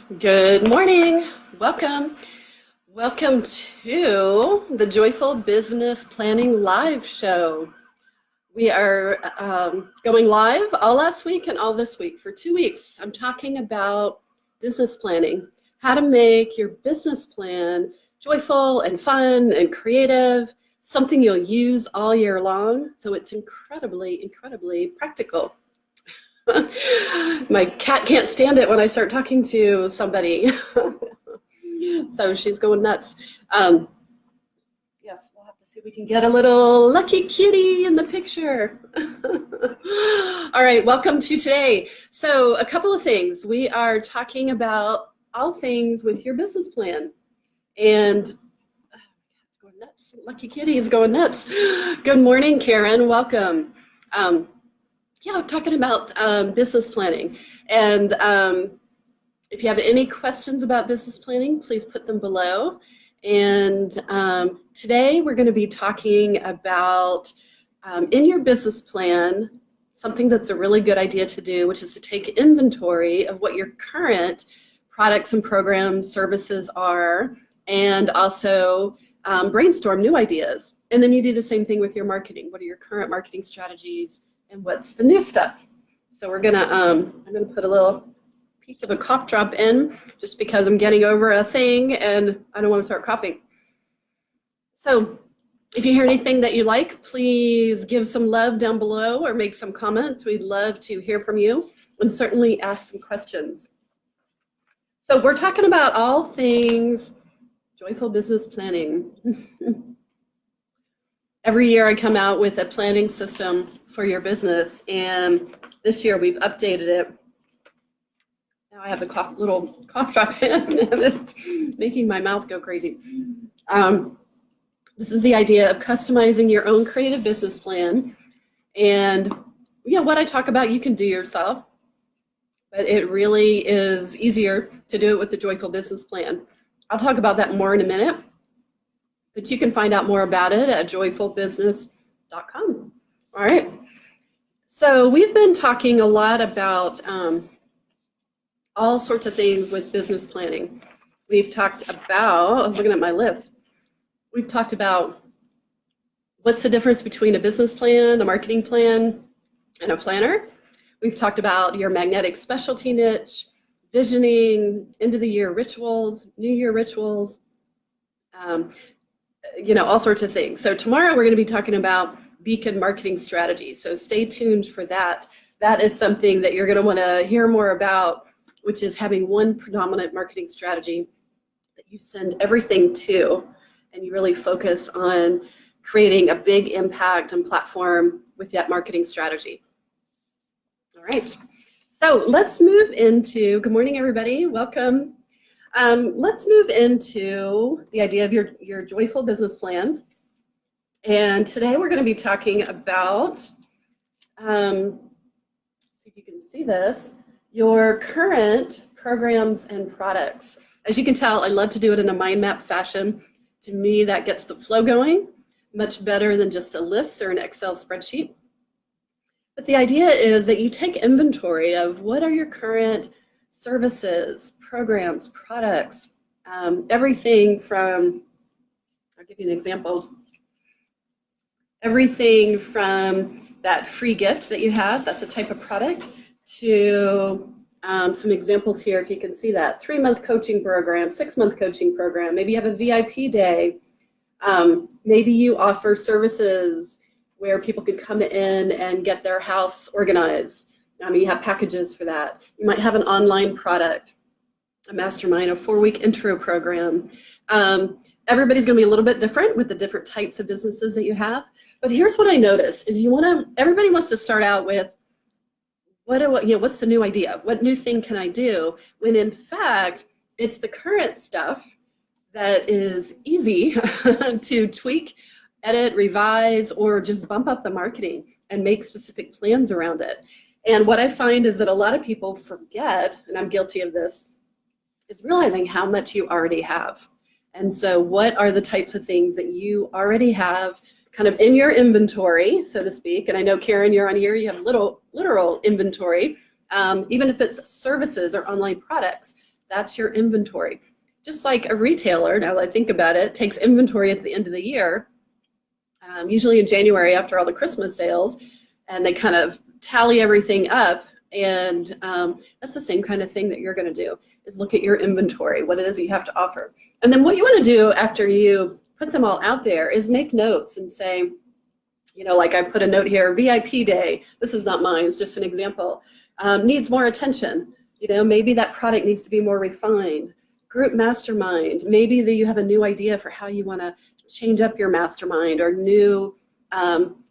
Good morning. Welcome. Welcome to the Joyful Business Planning Live Show. We are going live all last week and all this week for 2 weeks. I'm talking about business planning, how to make your business plan joyful and fun and creative, something you'll use all year long. So it's incredibly, incredibly practical. My cat can't stand it when I start talking to somebody. So she's going nuts. Yes, we'll have to see if we can get a little lucky kitty in the picture. All right, welcome to today. So a couple of things. We are talking about all things with your business plan. And it's going nuts. Lucky kitty is going nuts. Good morning, Karen. Welcome. Yeah, we're talking about business planning. And if you have any questions about business planning, please put them below. And today we're going to be talking about, in your business plan, something that's a really good idea to do, which is to take inventory of what your current products and programs, services are, and also brainstorm new ideas. And then you do the same thing with your marketing. What are your current marketing strategies? And what's the new stuff? So we're gonna, I'm gonna put a little piece of a cough drop in just because I'm getting over a thing and I don't want to start coughing. So if you hear anything that you like, please give some love down below or make some comments. We'd love to hear from you and certainly ask some questions. So we're talking about all things joyful business planning. Every year I come out with a planning system for your business, and this year we've updated it. Now I have a little cough drop in, and it's making my mouth go crazy. This is the idea of customizing your own creative business plan. And what I talk about, you can do yourself, but it really is easier to do it with the Joyful Business Plan. I'll talk about that more in a minute. But you can find out more about it at joyfulbusiness.com. All right. So we've been talking a lot about all sorts of things with business planning. We've talked about, I was looking at my list. We've talked about what's the difference between a business plan, a marketing plan, and a planner. We've talked about your magnetic specialty niche, visioning, end of the year rituals, New Year rituals, all sorts of things. So tomorrow we're going to be talking about beacon marketing strategy. So stay tuned for that. That is something that you're going to want to hear more about, which is having one predominant marketing strategy that you send everything to, and you really focus on creating a big impact and platform with that marketing strategy. All right. So let's move into, good morning, everybody. Welcome. Let's move into the idea of your joyful business plan. And today we're going to be talking about, see if you can see this, your current programs and products. As you can tell, I love to do it in a mind map fashion. To me, that gets the flow going much better than just a list or an Excel spreadsheet. But the idea is that you take inventory of what are your current services, programs, products, everything from, I'll give you an example, everything from that free gift that you have, that's a type of product, to some examples here, if you can see that, 3-month coaching program, 6-month coaching program, maybe you have a VIP day, maybe you offer services where people could come in and get their house organized. You have packages for that. You might have an online product, a mastermind, a 4-week intro program. Everybody's going to be a little bit different with the different types of businesses that you have. But here's what I noticed is everybody wants to start out with what's the new idea? What new thing can I do? When in fact, it's the current stuff that is easy to tweak, edit, revise, or just bump up the marketing and make specific plans around it. And what I find is that a lot of people forget, and I'm guilty of this, is realizing how much you already have. And so what are the types of things that you already have kind of in your inventory, so to speak? And I know, Karen, you're on here, you have literal inventory, even if it's services or online products That's your inventory. Just like a retailer, now that I think about it, takes inventory at the end of the year, usually in January after all the Christmas sales, and they kind of tally everything up. And that's the same kind of thing that you're going to do, is look at your inventory, what it is you have to offer. And then what you want to do after you put them all out there is make notes and say, you know, like I put a note here, VIP day, this is not mine, it's just an example, needs more attention. You know, maybe that product needs to be more refined. Group mastermind, maybe that you have a new idea for how you want to change up your mastermind, or new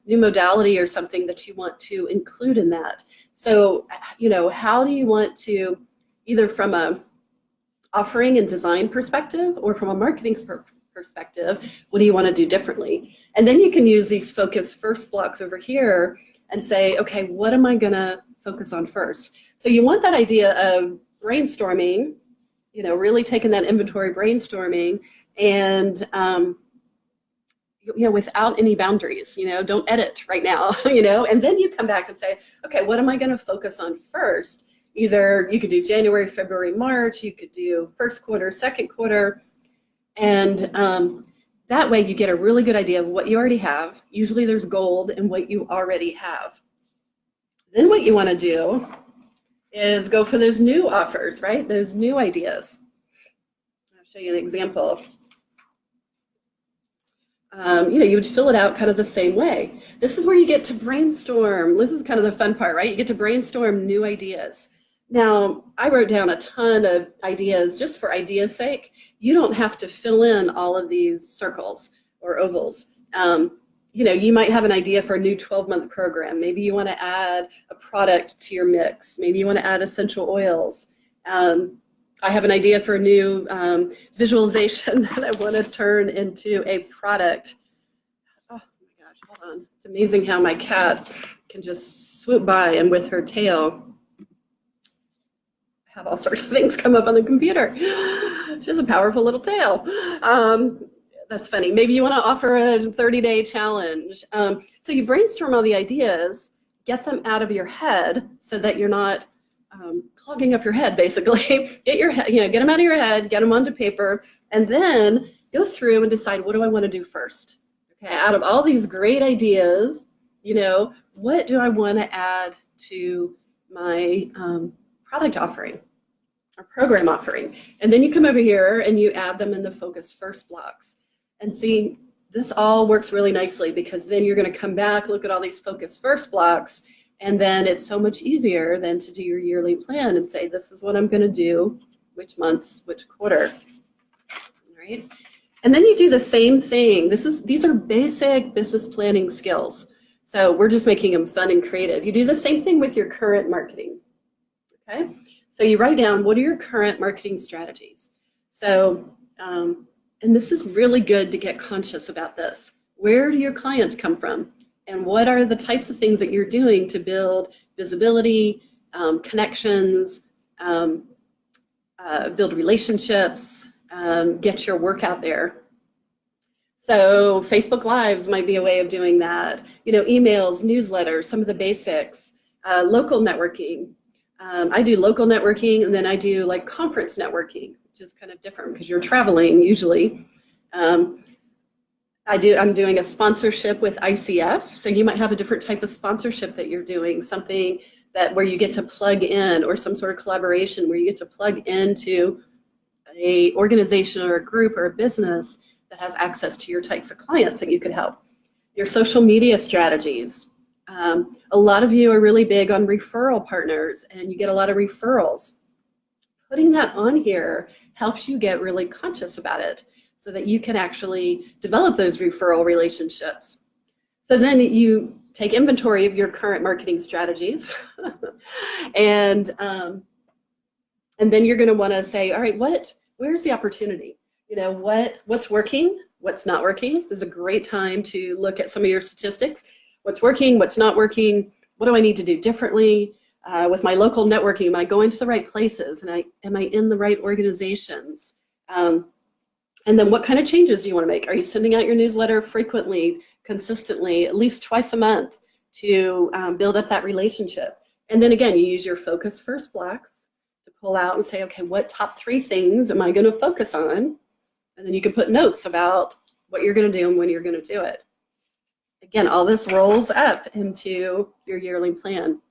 modality or something that you want to include in that. So, you know, how do you want to, either from a offering and design perspective or from a marketing perspective, what do you want to do differently? And then you can use these focus first blocks over here and say, okay, what am I going to focus on first? So you want that idea of brainstorming, you know, really taking that inventory brainstorming, and you know, without any boundaries, you know, don't edit right now, you know, and then you come back and say, okay, what am I going to focus on first? Either you could do January, February, March, you could do first quarter, second quarter, and that way you get a really good idea of what you already have. Usually there's gold in what you already have. Then what you want to do is go for those new offers, right? Those new ideas. I'll show you an example. You know, you would fill it out kind of the same way. This is where you get to brainstorm. This is kind of the fun part, right? You get to brainstorm new ideas. Now, I wrote down a ton of ideas just for idea's sake. You don't have to fill in all of these circles or ovals. You know, you might have an idea for a new 12-month program. Maybe you want to add a product to your mix. Maybe you want to add essential oils. I have an idea for a new visualization that I want to turn into a product. Oh my gosh, hold on. It's amazing how my cat can just swoop by, and with her tail, have all sorts of things come up on the computer. She has a powerful little tail. That's funny. Maybe you want to offer a 30-day challenge. So you brainstorm all the ideas, get them out of your head so that you're not clogging up your head, basically. Get them out of your head, get them onto paper, and then go through and decide, what do I want to do first? Okay, out of all these great ideas, you know, what do I want to add to my product offering or program offering? And then you come over here and you add them in the focus first blocks. And see, this all works really nicely, because then you're going to come back, look at all these focus first blocks, and then it's so much easier than to do your yearly plan and say, this is what I'm going to do, which months, which quarter, right? And then you do the same thing. These are basic business planning skills. So we're just making them fun and creative. You do the same thing with your current marketing, okay? So you write down, what are your current marketing strategies? So, and this is really good to get conscious about this. Where do your clients come from? And what are the types of things that you're doing to build visibility, connections, build relationships, get your work out there? So Facebook Lives might be a way of doing that. You know, emails, newsletters, some of the basics, local networking. I do local networking, and then I do like conference networking, which is kind of different because you're traveling usually. I'm doing a sponsorship with ICF, so you might have a different type of sponsorship that you're doing, something that where you get to plug in, or some sort of collaboration where you get to plug into a organization or a group or a business that has access to your types of clients that you could help. Your social media strategies. A lot of you are really big on referral partners, and you get a lot of referrals. Putting that on here helps you get really conscious about it, so that you can actually develop those referral relationships. So then you take inventory of your current marketing strategies, and then you're going to want to say, all right, where's the opportunity? You know, what's working, what's not working? This is a great time to look at some of your statistics. What's working, what's not working? What do I need to do differently? With my local networking, am I going to the right places? And am I in the right organizations? And then what kind of changes do you want to make? Are you sending out your newsletter frequently, consistently, at least twice a month to build up that relationship? And then again, you use your focus first blocks to pull out and say, okay, what top 3 things am I going to focus on? And then you can put notes about what you're going to do and when you're going to do it. Again, all this rolls up into your yearly plan.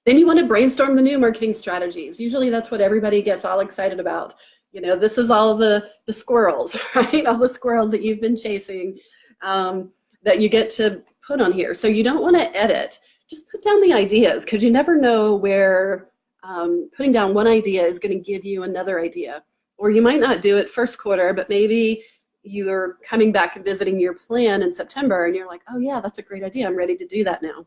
Then you want to brainstorm the new marketing strategies. Usually that's what everybody gets all excited about. You know, this is all the squirrels, right? All the squirrels that you've been chasing that you get to put on here. So you don't want to edit. Just put down the ideas, because you never know where putting down one idea is going to give you another idea. Or you might not do it first quarter, but maybe you're coming back and visiting your plan in September and you're like, oh yeah, that's a great idea. I'm ready to do that now.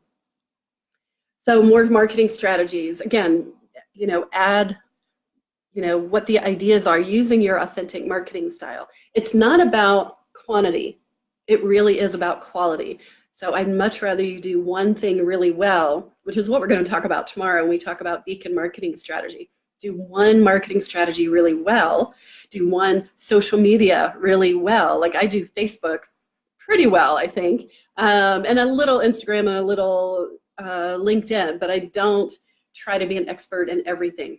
So more marketing strategies. Again, you know, add, you know, what the ideas are using your authentic marketing style. It's not about quantity. It really is about quality. So I'd much rather you do one thing really well, which is what we're going to talk about tomorrow when we talk about Beacon marketing strategy. Do one marketing strategy really well. Do one social media really well. Like I do Facebook pretty well, I think, and a little Instagram and a little LinkedIn, but I don't try to be an expert in everything.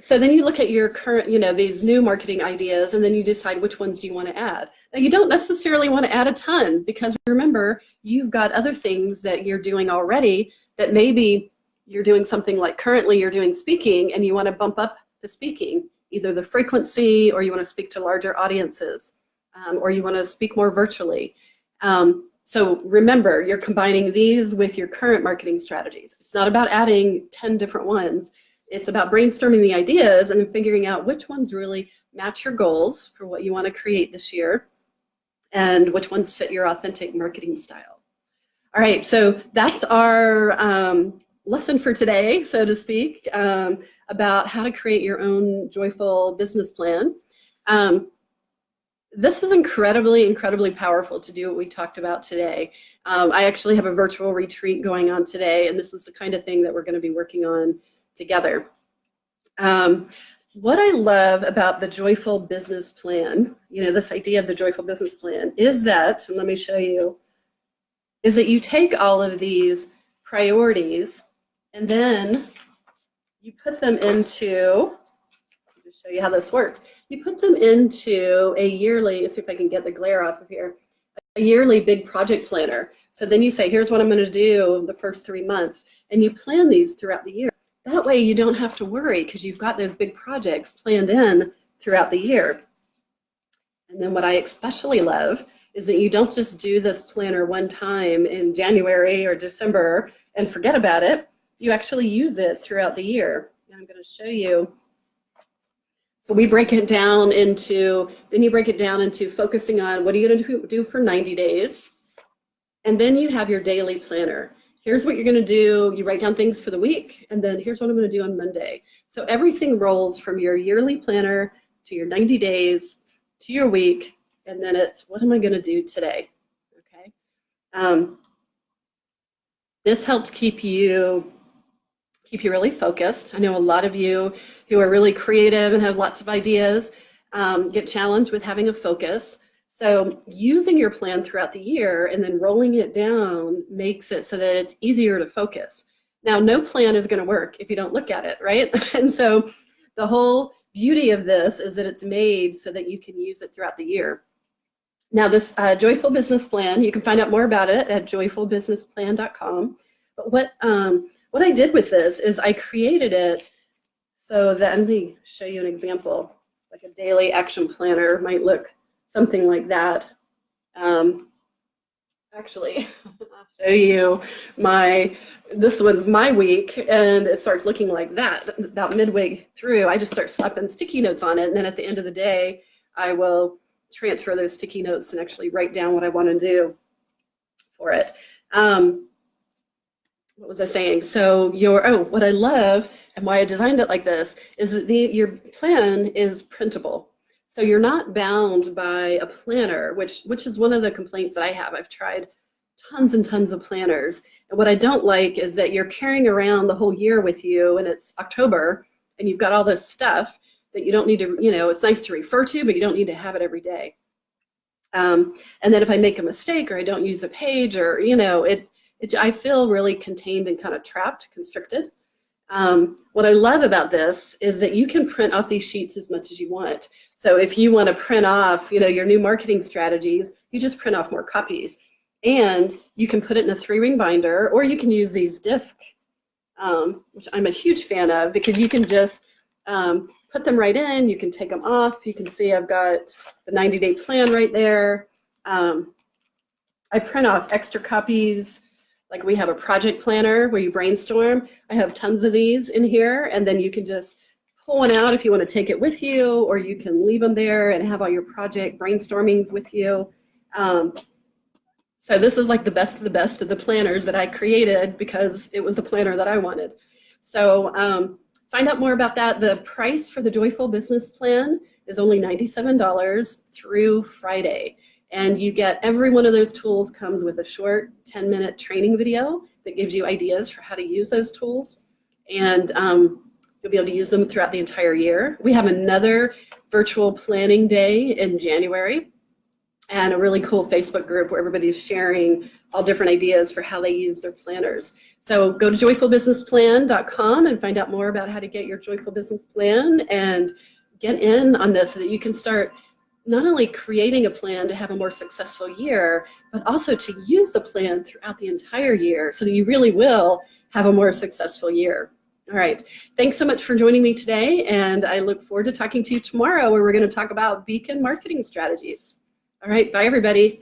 So then you look at your current, you know, these new marketing ideas, and then you decide which ones do you want to add. Now, you don't necessarily want to add a ton, because remember, you've got other things that you're doing already that maybe you're doing something like currently you're doing speaking and you want to bump up the speaking, either the frequency, or you want to speak to larger audiences, or you want to speak more virtually. So remember, you're combining these with your current marketing strategies. It's not about adding 10 different ones. It's about brainstorming the ideas and then figuring out which ones really match your goals for what you want to create this year and which ones fit your authentic marketing style. All right, so that's our lesson for today, so to speak, about how to create your own joyful business plan. This is incredibly powerful to do what we talked about today. I actually have a virtual retreat going on today, and this is the kind of thing that we're going to be working on together. What I love about the joyful business plan, you know, this idea of the joyful business plan, is that, and let me show you, is that you take all of these priorities and then you put them into, just show you how this works. You put them into a yearly, let's see if I can get the glare off of here, a yearly big project planner. So then you say, here's what I'm going to do the first 3 months, and you plan these throughout the year. That way you don't have to worry, because you've got those big projects planned in throughout the year. And then what I especially love is that you don't just do this planner one time in January or December and forget about it. You actually use it throughout the year. And I'm going to show you. So we break it down into, then you break it down into focusing on what are you going to do for 90 days. And then you have your daily planner. Here's what you're going to do. You write down things for the week, and then here's what I'm going to do on Monday. So everything rolls from your yearly planner to your 90 days to your week, and then it's what am I going to do today? Okay. This helps keep you really focused. I know a lot of you who are really creative and have lots of ideas get challenged with having a focus. So using your plan throughout the year and then rolling it down makes it so that it's easier to focus. Now, no plan is going to work if you don't look at it, right? And so the whole beauty of this is that it's made so that you can use it throughout the year. Now, this Joyful Business Plan, you can find out more about it at joyfulbusinessplan.com. But what I did with this is I created it so that, let me show you an example, like a daily action planner might look something like that. Actually, I'll show you this was my week, and it starts looking like that. About midway through, I just start slapping sticky notes on it, and then at the end of the day, I will transfer those sticky notes and actually write down what I want to do for it. What was I saying? So what I love and why I designed it like this is that your plan is printable. So you're not bound by a planner, which is one of the complaints that I have. I've tried tons and tons of planners. And what I don't like is that you're carrying around the whole year with you, and it's October, and you've got all this stuff that you don't need to, it's nice to refer to, but you don't need to have it every day. And then if I make a mistake or I don't use a page, or, I feel really contained and kind of trapped, constricted. What I love about this is that you can print off these sheets as much as you want. So if you want to print off, your new marketing strategies, you just print off more copies. And you can put it in a 3-ring binder, or you can use these disc, which I'm a huge fan of, because you can just put them right in. You can take them off. You can see I've got the 90-day plan right there. I print off extra copies. Like we have a project planner where you brainstorm. I have tons of these in here, and then you can just pull one out if you want to take it with you, or you can leave them there and have all your project brainstormings with you. So this is like the best of the planners that I created because it was the planner that I wanted. So find out more about that. The price for the Joyful Business Plan is only $97 through Friday. And you get every one of those tools comes with a short 10-minute training video that gives you ideas for how to use those tools. And you'll be able to use them throughout the entire year. We have another virtual planning day in January, and a really cool Facebook group where everybody's sharing all different ideas for how they use their planners. So go to joyfulbusinessplan.com and find out more about how to get your Joyful Business Plan and get in on this so that you can start not only creating a plan to have a more successful year, but also to use the plan throughout the entire year so that you really will have a more successful year. All right, thanks so much for joining me today, and I look forward to talking to you tomorrow where we're going to talk about Beacon marketing strategies. All right, bye everybody.